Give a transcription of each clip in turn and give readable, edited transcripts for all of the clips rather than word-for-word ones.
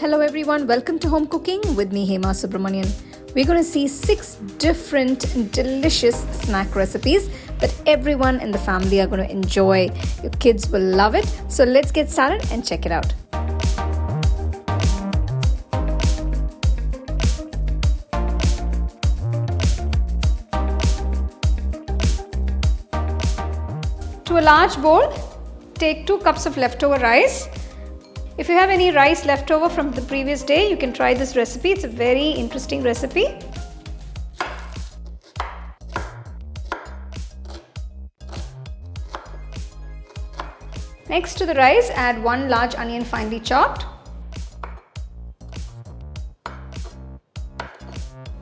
Hello everyone, welcome to Home Cooking with me Hema Subramanian. We're going to see 6 different and delicious snack recipes that everyone in the family are going to enjoy. Your kids will love it. So let's get started and check it out. To a large bowl, take 2 cups of leftover rice. If you have any rice left over from the previous day, you can try this recipe. It's a very interesting recipe. Next to the rice, add 1 large onion finely chopped,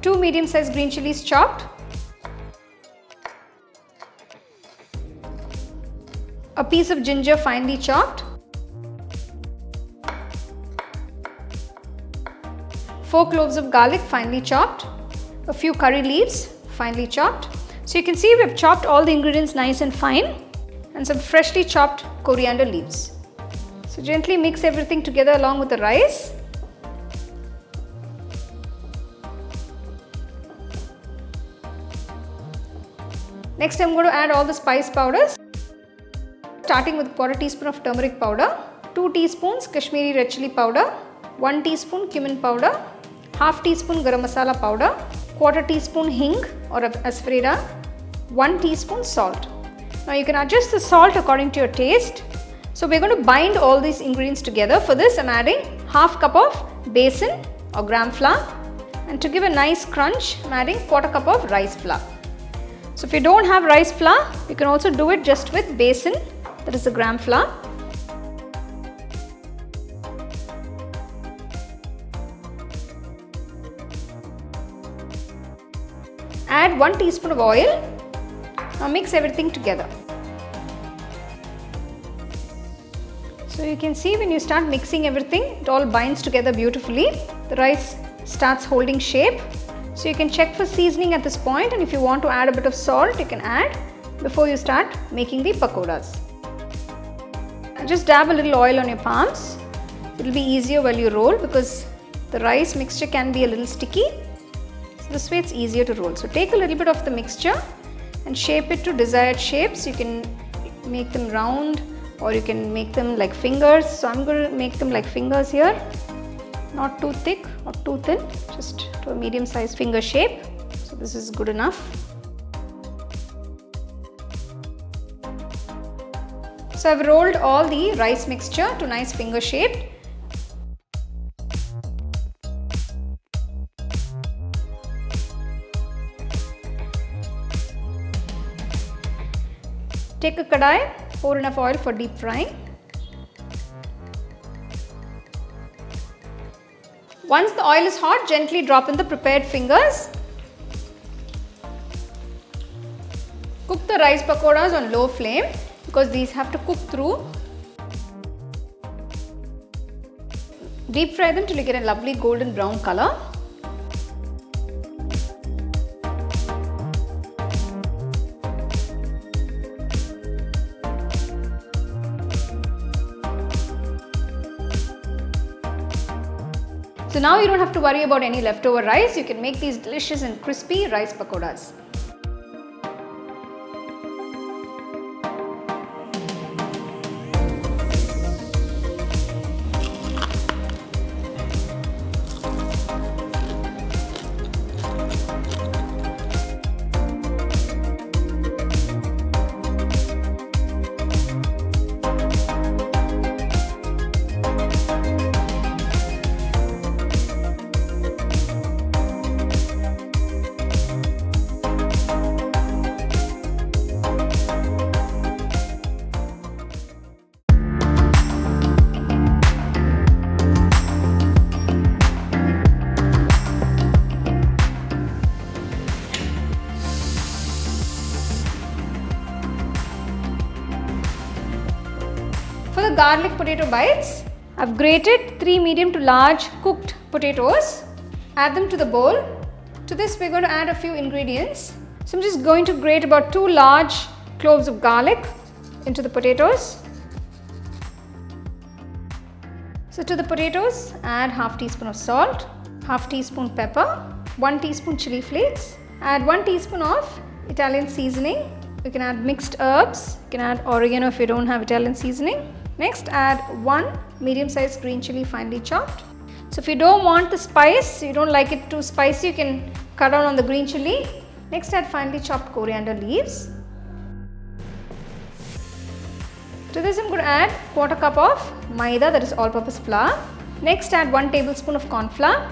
2 medium-sized green chilies chopped, a piece of ginger finely chopped, 4 cloves of garlic finely chopped, a few curry leaves finely chopped. So you can see we have chopped all the ingredients nice and fine, and some freshly chopped coriander leaves. So gently mix everything together along with the rice. Next I'm going to add all the spice powders, starting with 1/4 teaspoon of turmeric powder, 2 teaspoons Kashmiri red chilli powder, 1 teaspoon cumin powder, half teaspoon Garam Masala powder, 1/4 teaspoon hing or Asafoetida, 1 teaspoon salt. Now you can adjust the salt according to your taste. So we're going to bind all these ingredients together. For this I'm adding half cup of besan or gram flour, and to give a nice crunch I'm adding 1/4 cup of rice flour. So if you don't have rice flour, you can also do it just with besan, that is the gram flour. Add 1 teaspoon of oil. Now mix everything together. So you can see when you start mixing everything, it all binds together beautifully. The rice starts holding shape. So you can check for seasoning at this point, and if you want to add a bit of salt, you can add before you start making the pakodas. Just dab a little oil on your palms. It will be easier while you roll because the rice mixture can be a little sticky. This way it's easier to roll. So take a little bit of the mixture and shape it to desired shapes. You can make them round or you can make them like fingers. So I'm going to make them like fingers here. Not too thick or too thin, just to a medium sized finger shape. So this is good enough. So I've rolled all the rice mixture to nice finger shape. Take a kadai, pour enough oil for deep frying. Once the oil is hot, gently drop in the prepared fingers. Cook the rice pakodas on low flame because these have to cook through. Deep fry them till you get a lovely golden brown color. So now you don't have to worry about any leftover rice. You can make these delicious and crispy rice pakodas. For the garlic potato bites, I've grated 3 medium to large cooked potatoes. Add them to the bowl. To this we're going to add a few ingredients. So I'm just going to grate about 2 large cloves of garlic into the potatoes. So to the potatoes, add half teaspoon of salt, half teaspoon pepper, 1 teaspoon chili flakes, add 1 teaspoon of Italian seasoning. You can add mixed herbs, you can add oregano if you don't have Italian seasoning. Next, add 1 medium-sized green chili finely chopped. So if you don't want the spice, you don't like it too spicy, you can cut down on the green chili. Next, add finely chopped coriander leaves. To this, I'm going to add 1/4 cup of maida, that is all-purpose flour. Next, add 1 tablespoon of corn flour.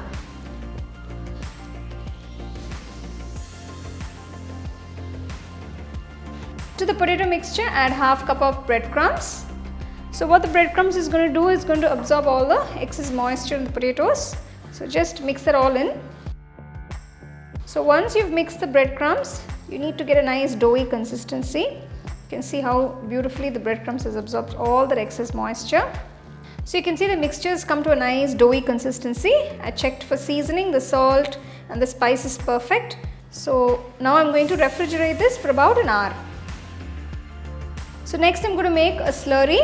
To the potato mixture, add half cup of breadcrumbs. So what the breadcrumbs is going to do is going to absorb all the excess moisture in the potatoes. So just mix that all in. So once you've mixed the breadcrumbs, you need to get a nice doughy consistency. You can see how beautifully the breadcrumbs has absorbed all that excess moisture. So you can see the mixture has come to a nice doughy consistency. I checked for seasoning, the salt and the spice is perfect. So now I'm going to refrigerate this for about an hour. So next I'm going to make a slurry.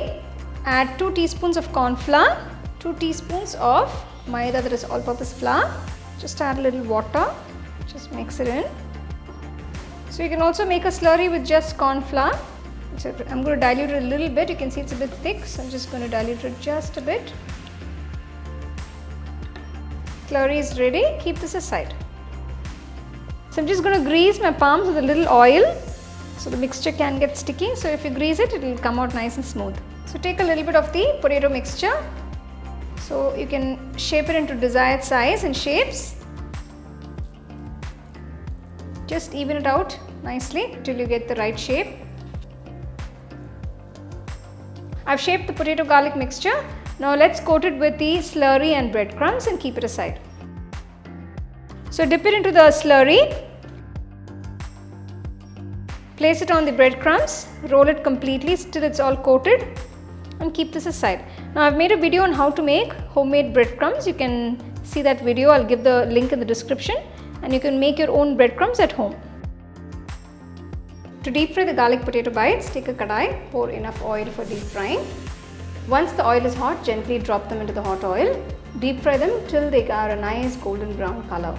Add 2 teaspoons of corn flour, 2 teaspoons of maida, that is all-purpose flour. Just add a little water, just mix it in. So you can also make a slurry with just corn flour. So I'm going to dilute it a little bit. You can see it's a bit thick, so I'm just going to dilute it just a bit. Slurry is ready. Keep this aside. So I'm just going to grease my palms with a little oil, so the mixture can get sticky. So if you grease it, it will come out nice and smooth. So take a little bit of the potato mixture. So you can shape it into desired size and shapes. Just even it out nicely till you get the right shape. I've shaped the potato garlic mixture. Now let's coat it with the slurry and breadcrumbs and keep it aside. So dip it into the slurry. Place it on the breadcrumbs, roll it completely till it's all coated and keep this aside. Now I've made a video on how to make homemade breadcrumbs. You can see that video, I'll give the link in the description, and you can make your own breadcrumbs at home. To deep fry the garlic potato bites, take a kadai, pour enough oil for deep frying. Once the oil is hot, gently drop them into the hot oil. Deep fry them till they are a nice golden brown color.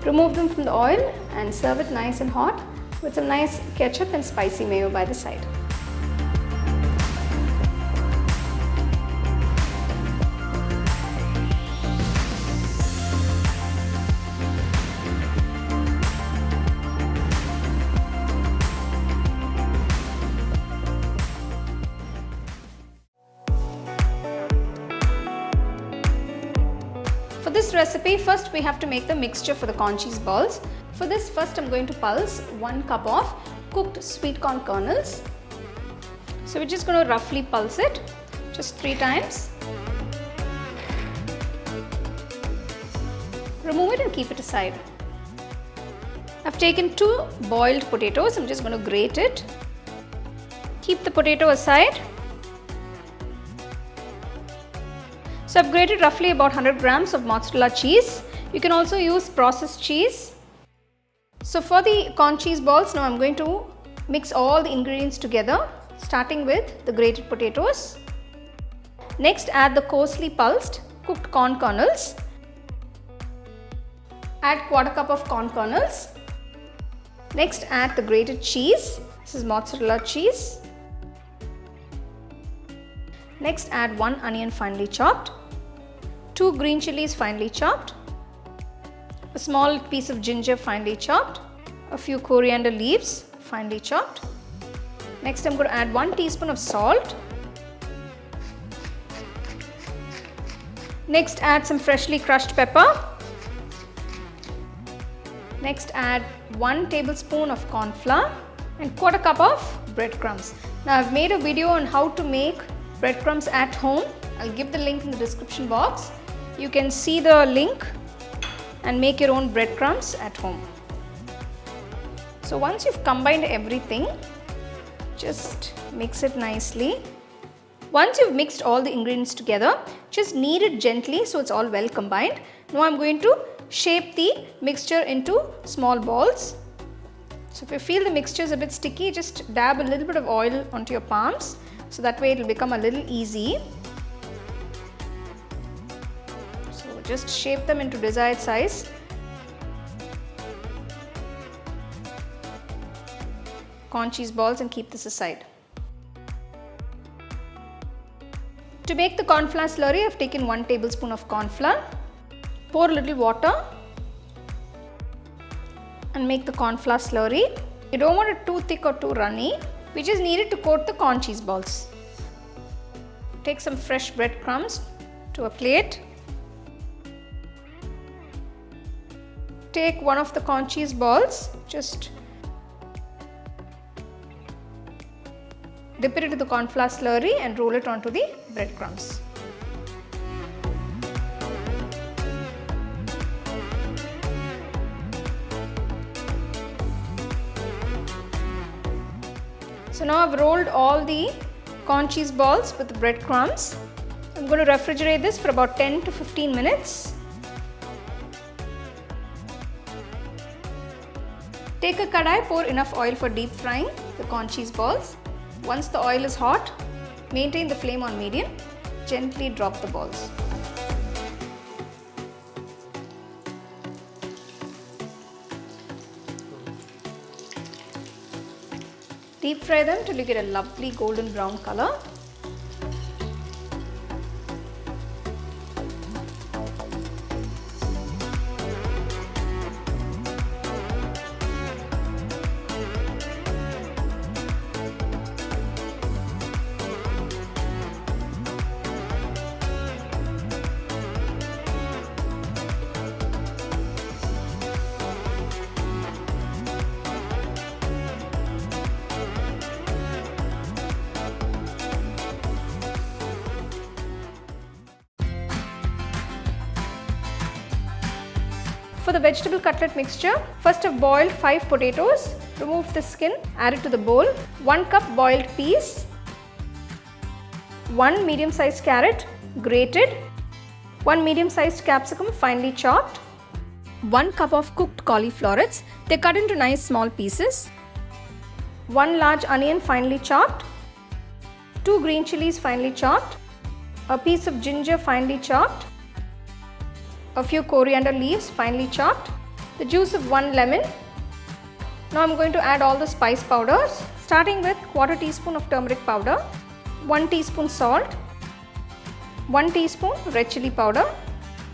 Remove them from the oil and serve it nice and hot with some nice ketchup and spicy mayo by the side. For this recipe, first we have to make the mixture for the corn cheese balls. For this, first I'm going to pulse 1 cup of cooked sweet corn kernels. So we're just going to roughly pulse it just 3 times. Remove it and keep it aside. I've taken 2 boiled potatoes. I'm just going to grate it. Keep the potato aside. So I've grated roughly about 100 grams of mozzarella cheese. You can also use processed cheese. So for the corn cheese balls, now I'm going to mix all the ingredients together, starting with the grated potatoes. Next, add the coarsely pulsed cooked corn kernels. Add 1/4 cup of corn kernels. Next, add the grated cheese. This is mozzarella cheese. Next, add 1 onion finely chopped, 2 green chilies finely chopped, a small piece of ginger finely chopped, a few coriander leaves finely chopped. Next, I'm going to add 1 teaspoon of salt. Next, add some freshly crushed pepper. Next, add 1 tablespoon of corn flour and 1/4 cup of breadcrumbs. Now, I've made a video on how to make breadcrumbs at home. I'll give the link in the description box. You can see the link and make your own breadcrumbs at home. So once you've combined everything, just mix it nicely. Once you've mixed all the ingredients together, just knead it gently so it's all well combined. Now I'm going to shape the mixture into small balls. So if you feel the mixture is a bit sticky, just dab a little bit of oil onto your palms, so that way it will become a little easy. So just shape them into desired size. Corn cheese balls and keep this aside. To make the corn flour slurry, I have taken 1 tablespoon of corn flour. Pour a little water and make the corn flour slurry. You don't want it too thick or too runny. We just need it to coat the corn cheese balls. Take some fresh breadcrumbs to a plate. Take one of the corn cheese balls, just dip it into the corn flour slurry and roll it onto the breadcrumbs. So now I've rolled all the corn cheese balls with the breadcrumbs. I'm going to refrigerate this for about 10 to 15 minutes. Take a kadai, pour enough oil for deep frying the corn cheese balls. Once the oil is hot, maintain the flame on medium. Gently drop the balls. Deep fry them till you get a lovely golden brown color. For the vegetable cutlet mixture, first I've boiled 5 potatoes. Remove the skin, add it to the bowl. 1 cup boiled peas, 1 medium-sized carrot grated, 1 medium-sized capsicum finely chopped, 1 cup of cooked cauliflowers. They're cut into nice small pieces, 1 large onion finely chopped, 2 green chilies finely chopped, a piece of ginger finely chopped, a few coriander leaves finely chopped, the juice of 1 lemon. Now I'm going to add all the spice powders, starting with 1/4 teaspoon of turmeric powder, 1 teaspoon salt, 1 teaspoon red chilli powder,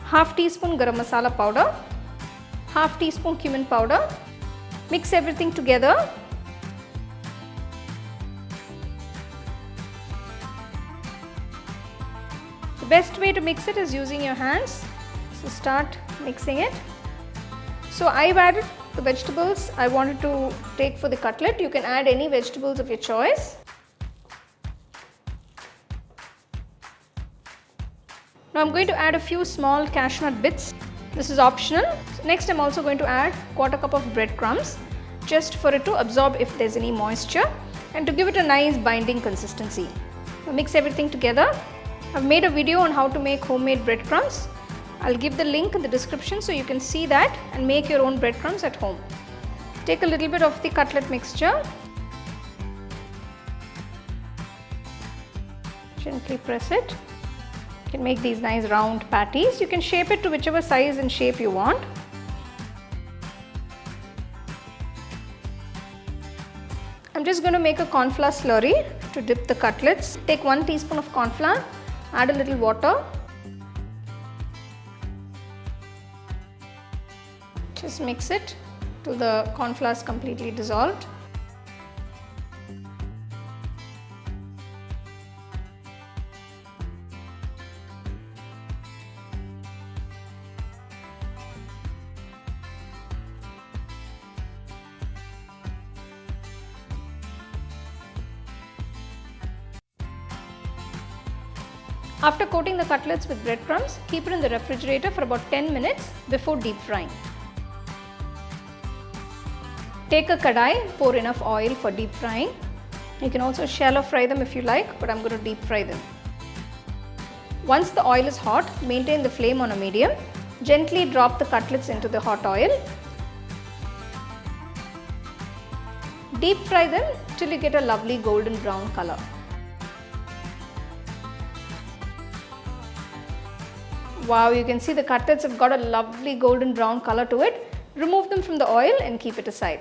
1/2 teaspoon garam masala powder, 1/2 teaspoon cumin powder. Mix everything together. The best way to mix it is using your hands. So start mixing it. So I've added the vegetables I wanted to take for the cutlet. You can add any vegetables of your choice. Now I'm going to add a few small cashew nut bits. This is optional. Next I'm also going to add 1/4 cup of breadcrumbs, just for it to absorb if there's any moisture and to give it a nice binding consistency. Now mix everything together. I've made a video on how to make homemade breadcrumbs. I'll give the link in the description so you can see that and make your own breadcrumbs at home. Take a little bit of the cutlet mixture. Gently press it. You can make these nice round patties. You can shape it to whichever size and shape you want. I'm just going to make a corn flour slurry to dip the cutlets. Take 1 teaspoon of corn flour, add a little water. Just mix it till the corn flour is completely dissolved. After coating the cutlets with breadcrumbs, keep it in the refrigerator for about 10 minutes before deep frying. Take a kadai, pour enough oil for deep frying. You can also shallow fry them if you like, but I'm going to deep fry them. Once the oil is hot, maintain the flame on a medium. Gently drop the cutlets into the hot oil. Deep fry them till you get a lovely golden brown color. Wow, you can see the cutlets have got a lovely golden brown color to it. Remove them from the oil and keep it aside.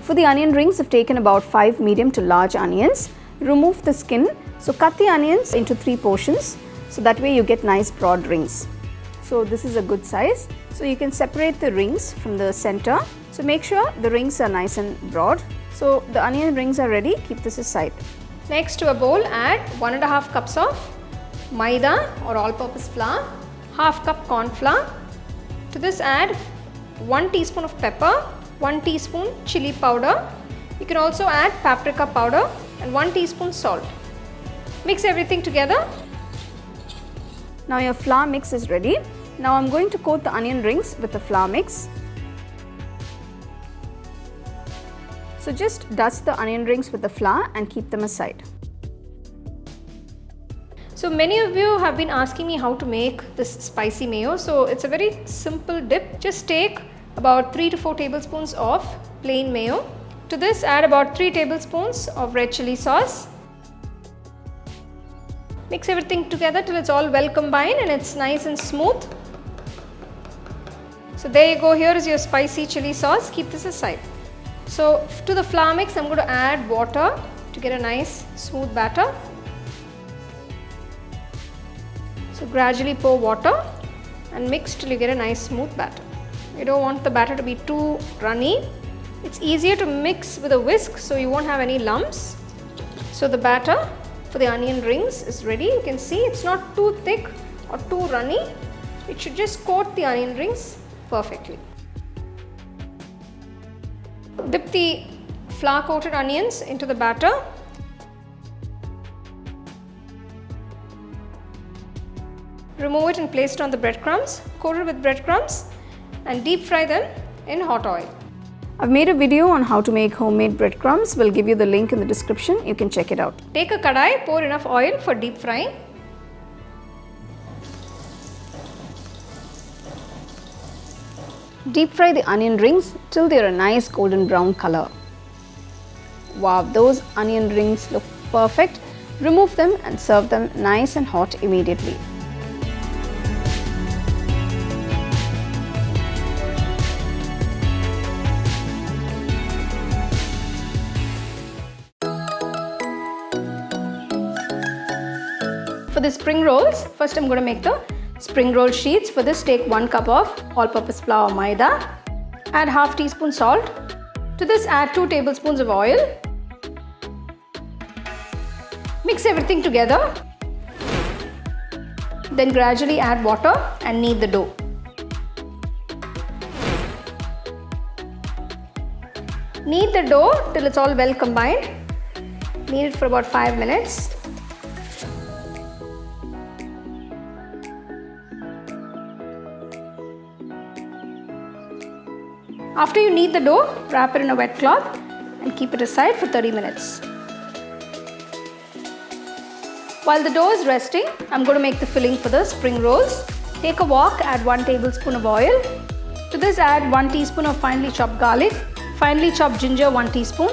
For the onion rings, I've taken about 5 medium to large onions. Remove the skin. So cut the onions into 3 portions. So that way you get nice broad rings. So this is a good size. So you can separate the rings from the center. So make sure the rings are nice and broad. So the onion rings are ready. Keep this aside. Next, to a bowl, add 1.5 cups of maida or all-purpose flour, half cup corn flour. To this add 1 teaspoon of pepper, 1 teaspoon chili powder. You can also add paprika powder and 1 teaspoon salt. Mix everything together. Now your flour mix is ready. Now I'm going to coat the onion rings with the flour mix. So just dust the onion rings with the flour and keep them aside. So many of you have been asking me how to make this spicy mayo. So it's a very simple dip. Just take about 3 to 4 tablespoons of plain mayo. To this add about 3 tablespoons of red chilli sauce. Mix everything together till it's all well combined and it's nice and smooth. So there you go, here is your spicy chilli sauce. Keep this aside. So to the flour mix, I'm going to add water to get a nice smooth batter. So gradually pour water and mix till you get a nice smooth batter. You don't want the batter to be too runny. It's easier to mix with a whisk so you won't have any lumps. So the batter for the onion rings is ready. You can see it's not too thick or too runny. It should just coat the onion rings perfectly. Dip the flour coated onions into the batter. Remove it and place it on the breadcrumbs. Coat it with breadcrumbs and deep fry them in hot oil. I've made a video on how to make homemade breadcrumbs. We'll give you the link in the description. You can check it out. Take a kadai, pour enough oil for deep frying. Deep fry the onion rings till they're a nice golden brown color. Wow, those onion rings look perfect. Remove them and serve them nice and hot immediately. For the spring rolls, first I'm going to make the spring roll sheets. For this, take 1 cup of all-purpose flour or maida. Add half teaspoon salt. To this, add 2 tablespoons of oil. Mix everything together. Then gradually add water and knead the dough. Knead the dough till it's all well combined. Knead it for about 5 minutes. After you knead the dough, wrap it in a wet cloth and keep it aside for 30 minutes. While the dough is resting, I'm going to make the filling for the spring rolls. Take a wok, add 1 tablespoon of oil. To this add 1 teaspoon of finely chopped garlic, finely chopped ginger 1 teaspoon.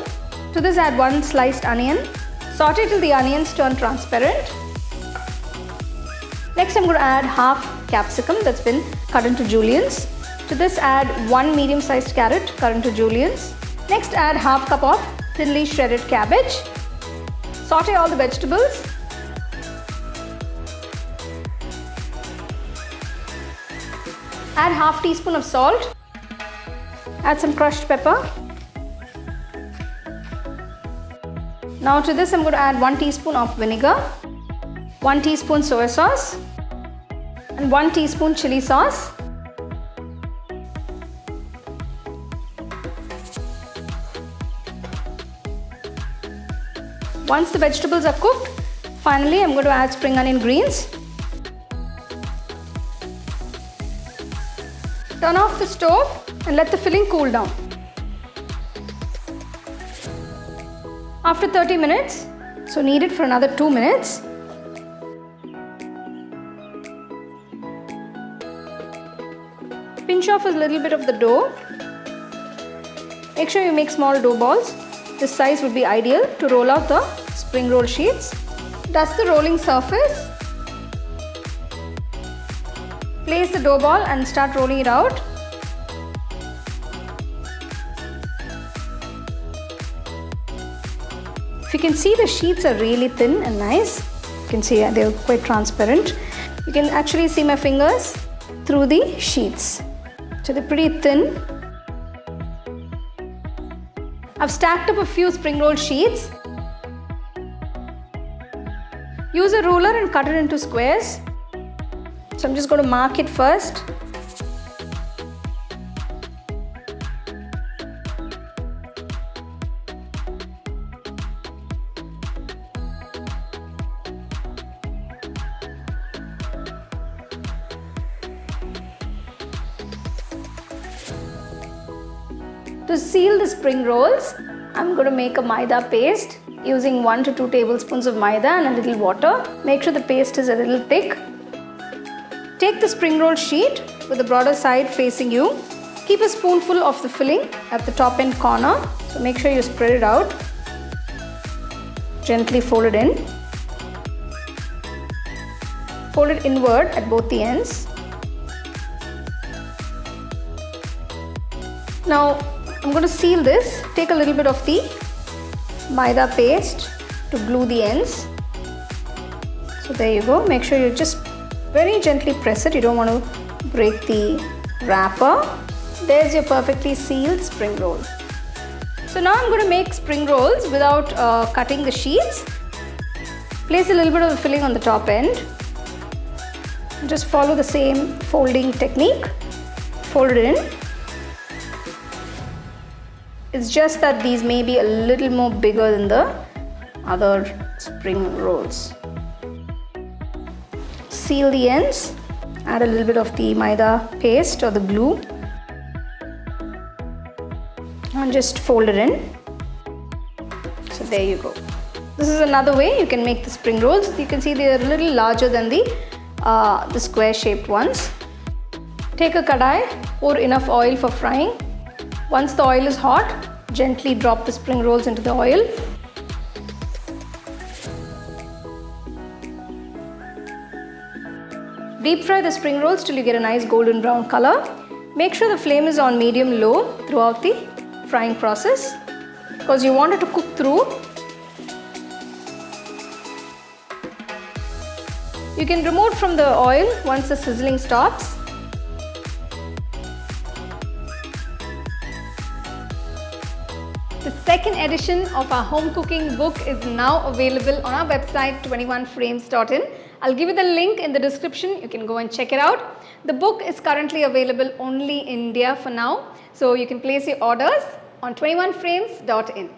To this add 1 sliced onion. Saute till the onions turn transparent. Next I'm going to add half capsicum that's been cut into juliennes. To this add 1 medium-sized carrot cut into juliennes. Next add half cup of thinly shredded cabbage. Saute all the vegetables. Add half teaspoon of salt. Add some crushed pepper. Now to this I'm going to add 1 teaspoon of vinegar. 1 teaspoon soy sauce and 1 teaspoon chili sauce. Once the vegetables are cooked, finally I'm going to add spring onion greens. Turn off the stove and let the filling cool down. After 30 minutes, so knead it for another 2 minutes. Pinch off a little bit of the dough. Make sure you make small dough balls. This size would be ideal to roll out the spring roll sheets. Dust the rolling surface. Place the dough ball and start rolling it out. If you can see, the sheets are really thin and nice. You can see they're quite transparent. You can actually see my fingers through the sheets. So they're pretty thin. I've stacked up a few spring roll sheets. Use a ruler and cut it into squares. So I'm just going to mark it first. To seal the spring rolls, I'm going to make a maida paste using 1 to 2 tablespoons of maida and a little water. Make sure the paste is a little thick. Take the spring roll sheet with the broader side facing you. Keep a spoonful of the filling at the top end corner. So make sure you spread it out. Gently fold it in. Fold it inward at both the ends. Now I'm going to seal this. Take a little bit of the maida paste to glue the ends. So there you go. Make sure you just very gently press it. You don't want to break the wrapper. There's your perfectly sealed spring roll. So now I'm going to make spring rolls without cutting the sheets. Place a little bit of the filling on the top end. Just follow the same folding technique. Fold it in. It's just that these may be a little more bigger than the other spring rolls. Seal the ends. Add a little bit of the maida paste or the glue. And just fold it in. So there you go. This is another way you can make the spring rolls. You can see they are a little larger than the square shaped ones. Take a kadai, pour enough oil for frying. Once the oil is hot, gently drop the spring rolls into the oil. Deep fry the spring rolls till you get a nice golden brown color. Make sure the flame is on medium-low throughout the frying process because you want it to cook through. You can remove from the oil once the sizzling stops. The second edition of our home cooking book is now available on our website 21frames.in. I'll give you the link in the description. You can go and check it out. The book is currently available only in India for now, so you can place your orders on 21frames.in.